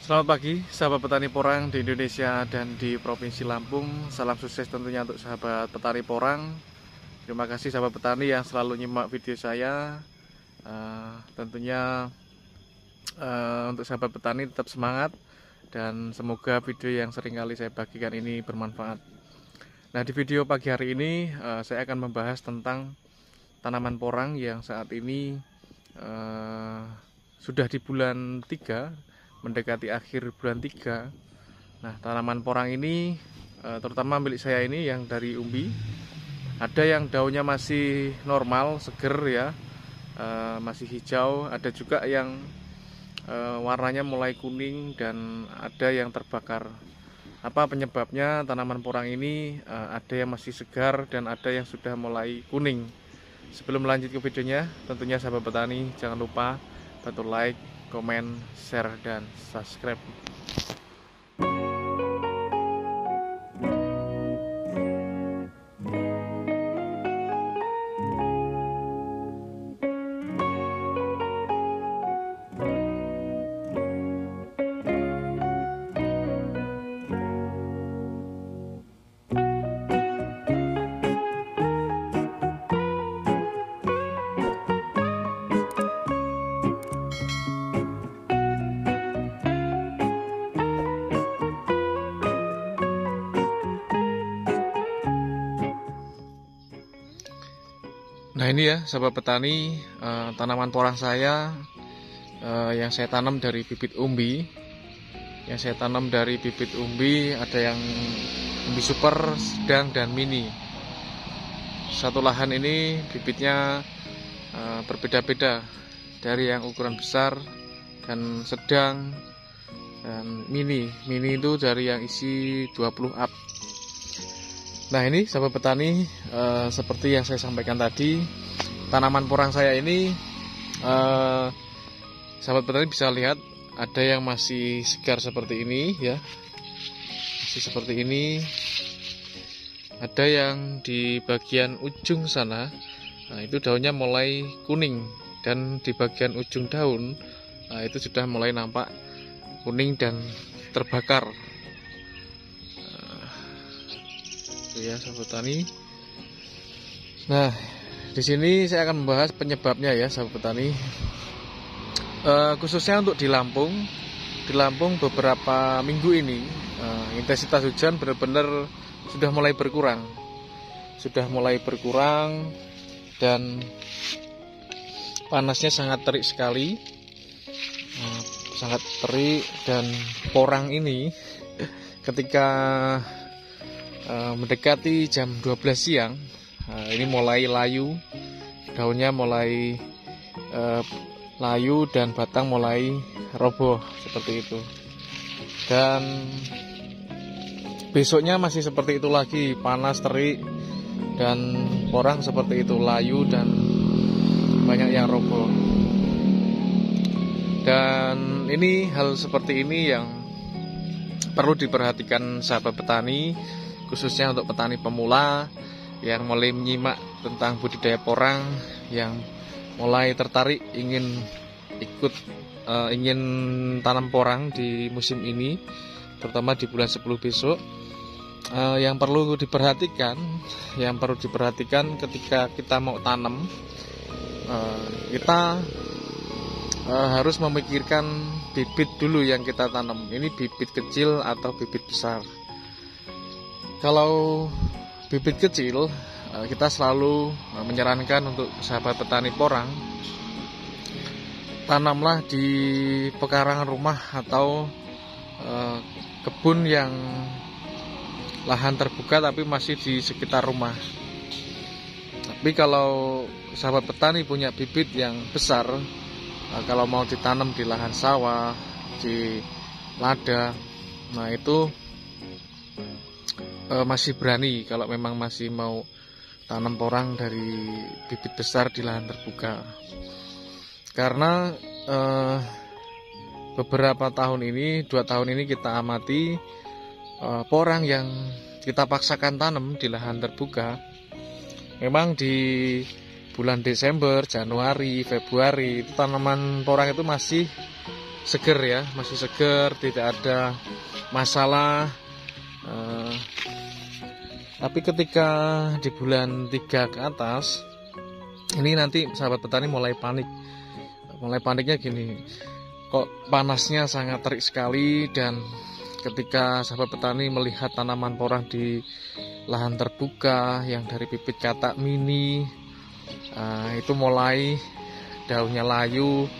Selamat pagi sahabat petani porang di Indonesia dan di Provinsi Lampung. Salam sukses tentunya untuk sahabat petani porang. Terima kasih sahabat petani yang selalu nyimak video saya. Tentunya untuk sahabat petani tetap semangat dan semoga video yang sering kali saya bagikan ini bermanfaat. Nah, di video pagi hari ini saya akan membahas tentang tanaman porang yang saat ini sudah di bulan 3, mendekati akhir bulan 3. Nah, tanaman porang ini terutama milik saya ini yang dari umbi, ada yang daunnya masih normal, seger ya, masih hijau, ada juga yang warnanya mulai kuning dan ada yang terbakar. Apa penyebabnya tanaman porang ini ada yang masih segar dan ada yang sudah mulai kuning? Sebelum lanjut ke videonya, tentunya sahabat petani jangan lupa bantu like, komen, share, dan subscribe. Nah, ini ya sahabat petani, tanaman porang saya yang saya tanam dari bibit umbi. Yang saya tanam dari bibit umbi ada yang umbi super, sedang, dan mini. Satu lahan ini bibitnya berbeda-beda, dari yang ukuran besar dan sedang dan mini. Mini itu dari yang isi 20 up. Nah, ini sahabat petani, seperti yang saya sampaikan tadi, tanaman porang saya ini sahabat petani bisa lihat ada yang masih segar seperti ini ya, masih seperti ini. Ada yang di bagian ujung sana, nah itu daunnya mulai kuning, dan di bagian ujung daun itu sudah mulai nampak kuning dan terbakar. Ya sahabat petani. Nah, di sini saya akan membahas penyebabnya ya sahabat petani. Khususnya untuk di Lampung beberapa minggu ini intensitas hujan benar-benar sudah mulai berkurang, dan panasnya sangat terik sekali, sangat terik. Dan porang ini ketika mendekati jam 12 siang ini mulai layu, daunnya mulai layu dan batang mulai roboh seperti itu. Dan besoknya masih seperti itu lagi, panas, terik, dan porang seperti itu, layu dan banyak yang roboh. Dan ini hal seperti ini yang perlu diperhatikan sahabat petani, khususnya untuk petani pemula yang mulai menyimak tentang budidaya porang, yang mulai tertarik ingin tanam porang di musim ini, terutama di bulan 10 besok. Yang perlu diperhatikan ketika kita mau tanam, kita harus memikirkan bibit dulu yang kita tanam. Ini bibit kecil atau bibit besar. Kalau bibit kecil, kita selalu menyarankan untuk sahabat petani porang, tanamlah di pekarangan rumah atau kebun yang lahan terbuka tapi masih di sekitar rumah. Tapi kalau sahabat petani punya bibit yang besar, kalau mau ditanam di lahan sawah, di lada, nah itu masih berani kalau memang masih mau tanam porang dari bibit besar di lahan terbuka. Karena beberapa tahun ini, 2 tahun ini kita amati porang yang kita paksakan tanam di lahan terbuka, memang di bulan Desember, Januari, Februari itu tanaman porang itu masih seger ya, masih seger, tidak ada masalah. Tapi ketika di bulan 3 ke atas, ini nanti sahabat petani mulai panik. Mulai paniknya gini, kok panasnya sangat terik sekali, dan ketika sahabat petani melihat tanaman porang di lahan terbuka yang dari bibit katak mini, itu mulai daunnya layu,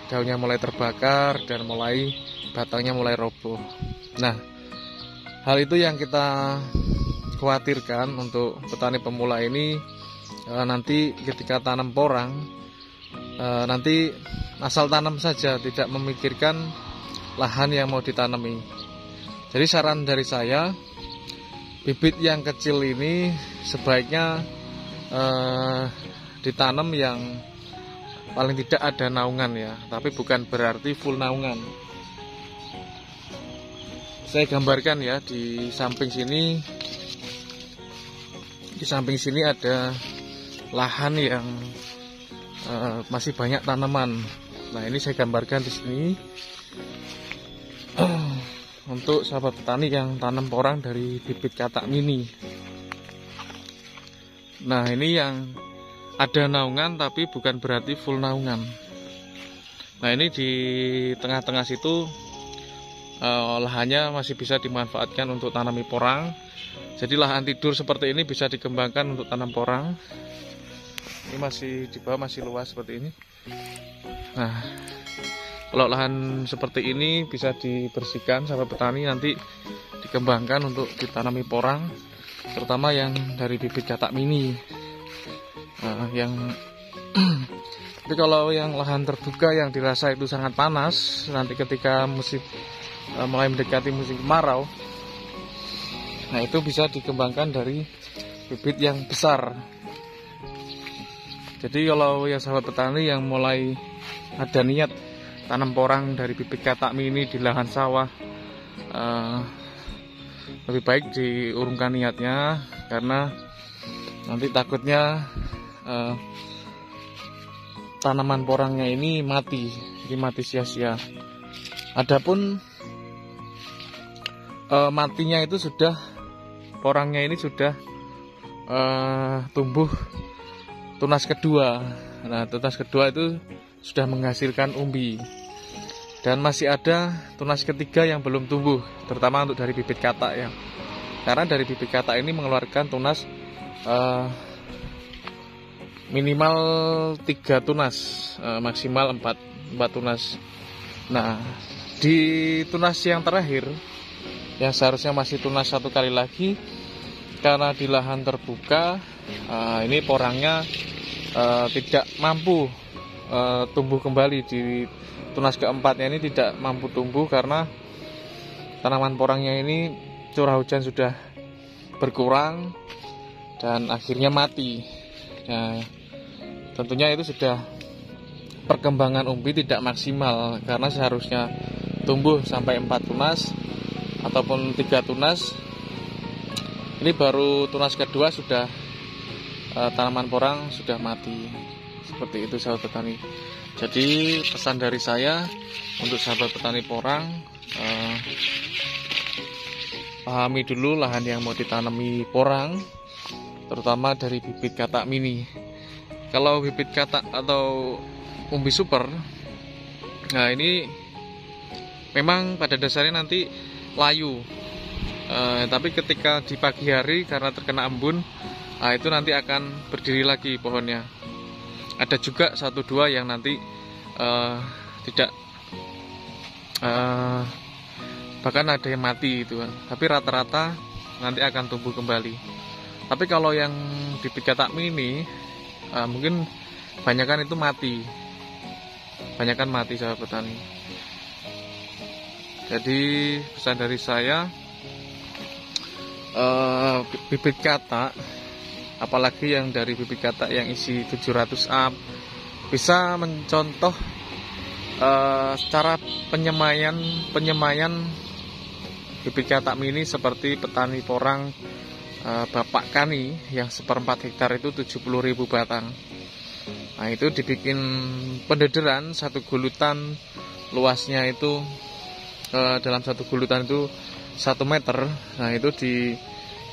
daunnya mulai terbakar, dan batangnya mulai roboh. Nah, hal itu yang kita khawatirkan untuk petani pemula ini. Nanti ketika tanam porang, nanti asal tanam saja, tidak memikirkan lahan yang mau ditanami. Jadi saran dari saya, bibit yang kecil ini sebaiknya ditanam yang paling tidak ada naungan ya, tapi bukan berarti full naungan. Saya gambarkan ya, di samping sini ada lahan yang masih banyak tanaman. Nah, ini saya gambarkan di sini untuk sahabat petani yang tanam porang dari bibit katak mini. Nah, ini yang ada naungan tapi bukan berarti full naungan. Nah, ini di tengah-tengah situ lahannya masih bisa dimanfaatkan untuk tanami porang. Jadi lahan tidur seperti ini bisa dikembangkan untuk tanam porang. Ini masih di bawah, masih luas seperti ini. Nah, kalau lahan seperti ini bisa dibersihkan sahabat petani, nanti dikembangkan untuk ditanami porang, terutama yang dari bibit katak mini. Tapi kalau yang lahan terbuka yang dirasa itu sangat panas, nanti ketika mulai mendekati musim kemarau, nah itu bisa dikembangkan dari bibit yang besar. Jadi kalau ya sahabat petani yang mulai ada niat tanam porang dari bibit katak mini di lahan sawah, lebih baik diurungkan niatnya, karena nanti takutnya tanaman porangnya ini mati sia-sia. Adapun matinya itu porangnya ini sudah tumbuh tunas kedua. Nah, tunas kedua itu sudah menghasilkan umbi, dan masih ada tunas ketiga yang belum tumbuh, terutama untuk dari bibit katak ya. Karena dari bibit katak ini mengeluarkan tunas minimal 3 tunas, maksimal 4 tunas. Nah, di tunas yang terakhir, yang seharusnya masih tunas 1 kali lagi, karena di lahan terbuka, ini porangnya tidak mampu tumbuh kembali. Di tunas keempatnya ini tidak mampu tumbuh karena tanaman porangnya ini curah hujan sudah berkurang dan akhirnya mati. Nah, tentunya itu sudah perkembangan umbi tidak maksimal, karena seharusnya tumbuh sampai 4 tunas ataupun 3 tunas. Ini baru tunas kedua sudah tanaman porang sudah mati. Seperti itu sahabat petani. Jadi pesan dari saya untuk sahabat petani porang, pahami dulu lahan yang mau ditanami porang, terutama dari bibit katak mini. Kalau bibit katak atau umbi super, nah ini memang pada dasarnya nanti layu, tapi ketika di pagi hari karena terkena embun, itu nanti akan berdiri lagi pohonnya. Ada juga 1-2 yang nanti tidak, bahkan ada yang mati itu kan. Tapi rata-rata nanti akan tumbuh kembali. Tapi kalau yang bibit katak mini, mungkin kebanyakan itu mati. Kebanyakan mati sahabat petani. Jadi pesan dari saya, bibit katak, apalagi yang dari bibit katak yang isi 700 up, bisa mencontoh cara penyemaian bibit katak mini seperti petani porang Bapak Kani yang 1/4 hektar itu 70.000 batang. Nah itu dibikin pendederan satu gulutan, luasnya itu dalam satu gulutan itu 1 meter. Nah itu di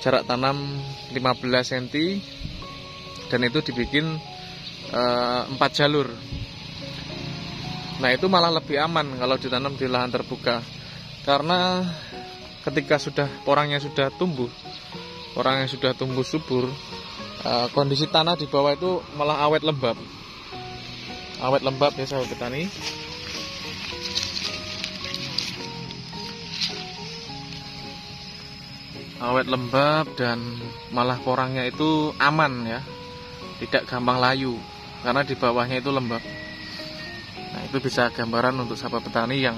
jarak tanam 15 cm, dan itu dibikin 4 jalur. Nah itu malah lebih aman kalau ditanam di lahan terbuka, karena ketika porangnya sudah tumbuh subur, kondisi tanah di bawah itu malah awet lembab ya sahabat petani. Awet lembab dan malah porangnya itu aman ya, tidak gampang layu karena di bawahnya itu lembab. Nah itu bisa gambaran untuk sahabat petani yang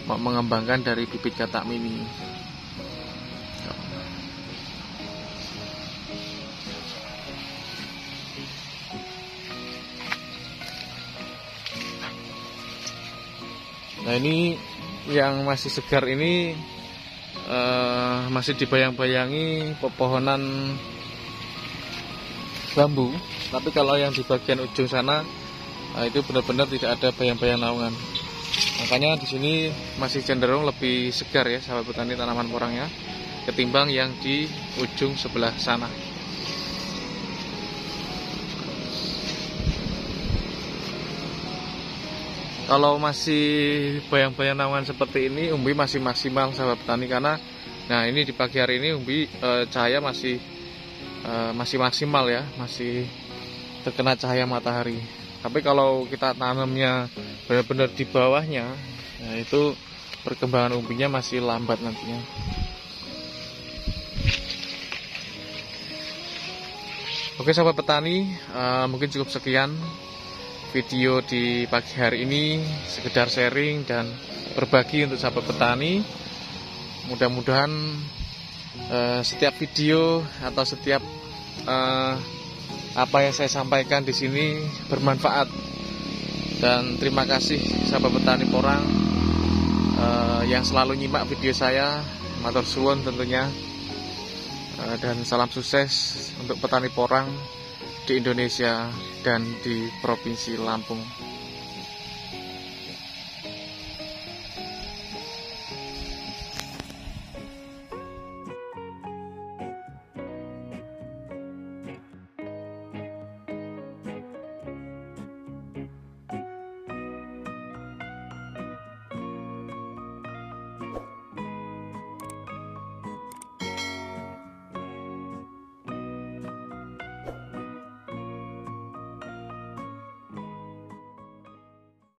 mau mengembangkan dari bibit katak mini. Nah ini yang masih segar ini masih dibayang-bayangi pepohonan bambu, tapi kalau yang di bagian ujung sana itu benar-benar tidak ada bayang-bayang naungan. Makanya di sini masih cenderung lebih segar ya sahabat petani tanaman porangnya ketimbang yang di ujung sebelah sana. Kalau masih bayang-bayang naungan seperti ini, umbi masih maksimal sahabat petani, karena nah ini di pagi hari ini umbi cahaya masih maksimal ya, masih terkena cahaya matahari. Tapi kalau kita tanamnya benar-benar di bawahnya, nah itu perkembangan umbinya masih lambat nantinya. Oke sahabat petani, mungkin cukup sekian video di pagi hari ini, sekedar sharing dan berbagi untuk sahabat petani. Mudah-mudahan setiap video atau setiap apa yang saya sampaikan di sini bermanfaat. Dan terima kasih sahabat petani porang yang selalu nyimak video saya. Matur suwun tentunya. Dan salam sukses untuk petani porang di Indonesia dan di Provinsi Lampung.